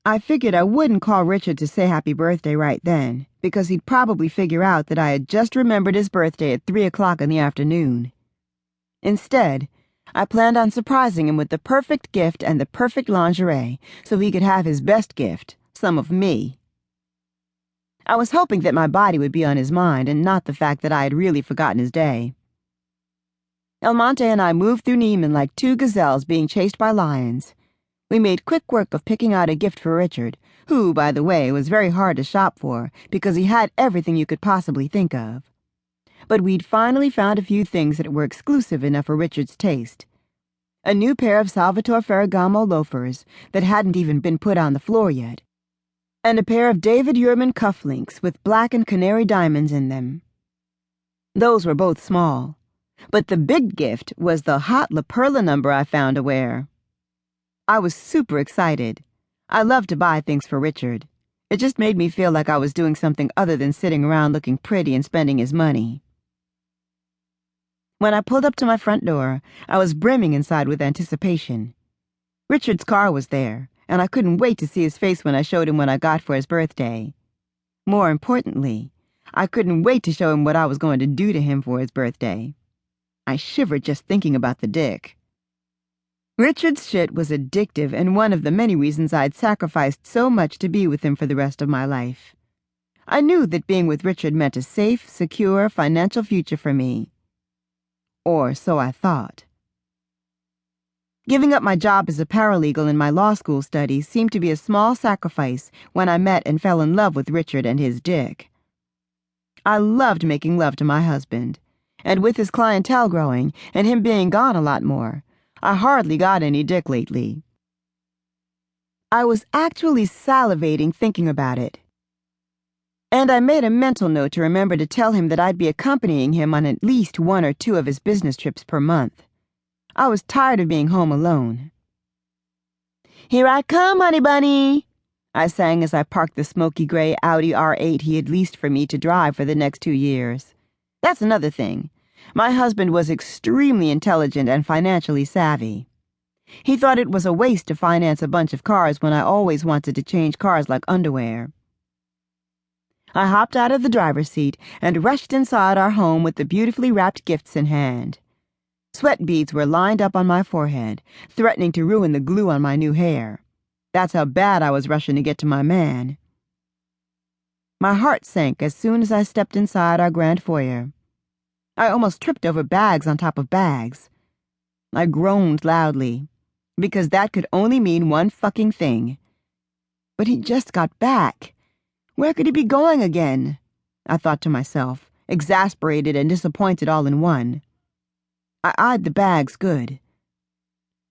I figured I wouldn't call Richard to say happy birthday right then, because he'd probably figure out that I had just remembered his birthday at 3 o'clock in the afternoon. Instead, I planned on surprising him with the perfect gift and the perfect lingerie, so he could have his best gift, some of me. I was hoping that my body would be on his mind and not the fact that I had really forgotten his day. El Monte and I moved through Neiman like two gazelles being chased by lions. We made quick work of picking out a gift for Richard, who, by the way, was very hard to shop for because he had everything you could possibly think of. But we'd finally found a few things that were exclusive enough for Richard's taste. A new pair of Salvatore Ferragamo loafers that hadn't even been put on the floor yet, and a pair of David Yurman cufflinks with black and canary diamonds in them. Those were both small, but the big gift was the hot La Perla number I found to wear. I was super excited. I loved to buy things for Richard. It just made me feel like I was doing something other than sitting around looking pretty and spending his money. When I pulled up to my front door, I was brimming inside with anticipation. Richard's car was there, and I couldn't wait to see his face when I showed him what I got for his birthday. More importantly, I couldn't wait to show him what I was going to do to him for his birthday. I shivered just thinking about the dick. Richard's shit was addictive and one of the many reasons I'd sacrificed so much to be with him for the rest of my life. I knew that being with Richard meant a safe, secure, financial future for me. Or so I thought. Giving up my job as a paralegal in my law school studies seemed to be a small sacrifice when I met and fell in love with Richard and his dick. I loved making love to my husband, and with his clientele growing and him being gone a lot more, I hardly got any dick lately. I was actually salivating thinking about it. And I made a mental note to remember to tell him that I'd be accompanying him on at least 1 or 2 of his business trips per month. I was tired of being home alone. "Here I come, honey bunny," I sang as I parked the smoky gray Audi R8 he had leased for me to drive for the next 2 years. That's another thing. My husband was extremely intelligent and financially savvy. He thought it was a waste to finance a bunch of cars when I always wanted to change cars like underwear. I hopped out of the driver's seat and rushed inside our home with the beautifully wrapped gifts in hand. Sweat beads were lined up on my forehead, threatening to ruin the glue on my new hair. That's how bad I was rushing to get to my man. My heart sank as soon as I stepped inside our grand foyer. I almost tripped over bags on top of bags. I groaned loudly, because that could only mean one fucking thing. But he just got back. Where could he be going again? I thought to myself, exasperated and disappointed all in one. I eyed the bags good.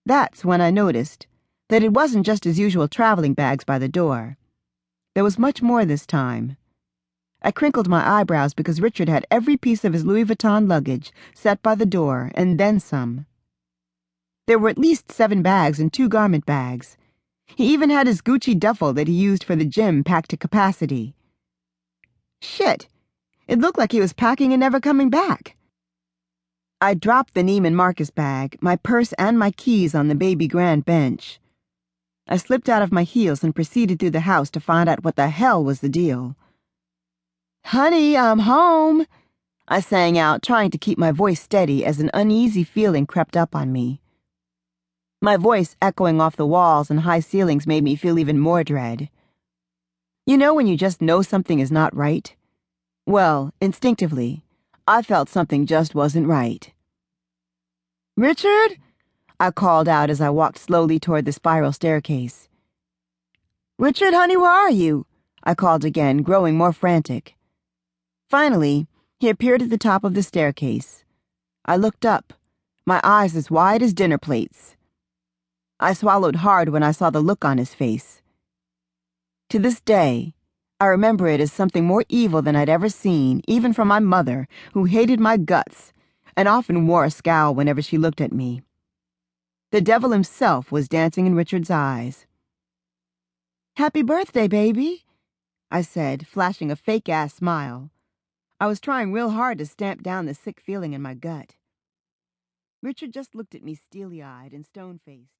That's when I noticed that it wasn't just his usual traveling bags by the door. There was much more this time. I crinkled my eyebrows because Richard had every piece of his Louis Vuitton luggage set by the door, and then some. There were at least 7 bags and 2 garment bags. He even had his Gucci duffel that he used for the gym packed to capacity. Shit! It looked like he was packing and never coming back. I dropped the Neiman Marcus bag, my purse and my keys on the baby grand bench. I slipped out of my heels and proceeded through the house to find out what the hell was the deal. "Honey, I'm home," I sang out, trying to keep my voice steady as an uneasy feeling crept up on me. My voice echoing off the walls and high ceilings made me feel even more dread. You know when you just know something is not right? Well, instinctively, I felt something just wasn't right. "Richard?" I called out as I walked slowly toward the spiral staircase. "Richard, honey, where are you?" I called again, growing more frantic. Finally, he appeared at the top of the staircase. I looked up, my eyes as wide as dinner plates. I swallowed hard when I saw the look on his face. To this day, I remember it as something more evil than I'd ever seen, even from my mother, who hated my guts and often wore a scowl whenever she looked at me. The devil himself was dancing in Richard's eyes. "Happy birthday, baby," I said, flashing a fake-ass smile. I was trying real hard to stamp down the sick feeling in my gut. Richard just looked at me steely-eyed and stone-faced.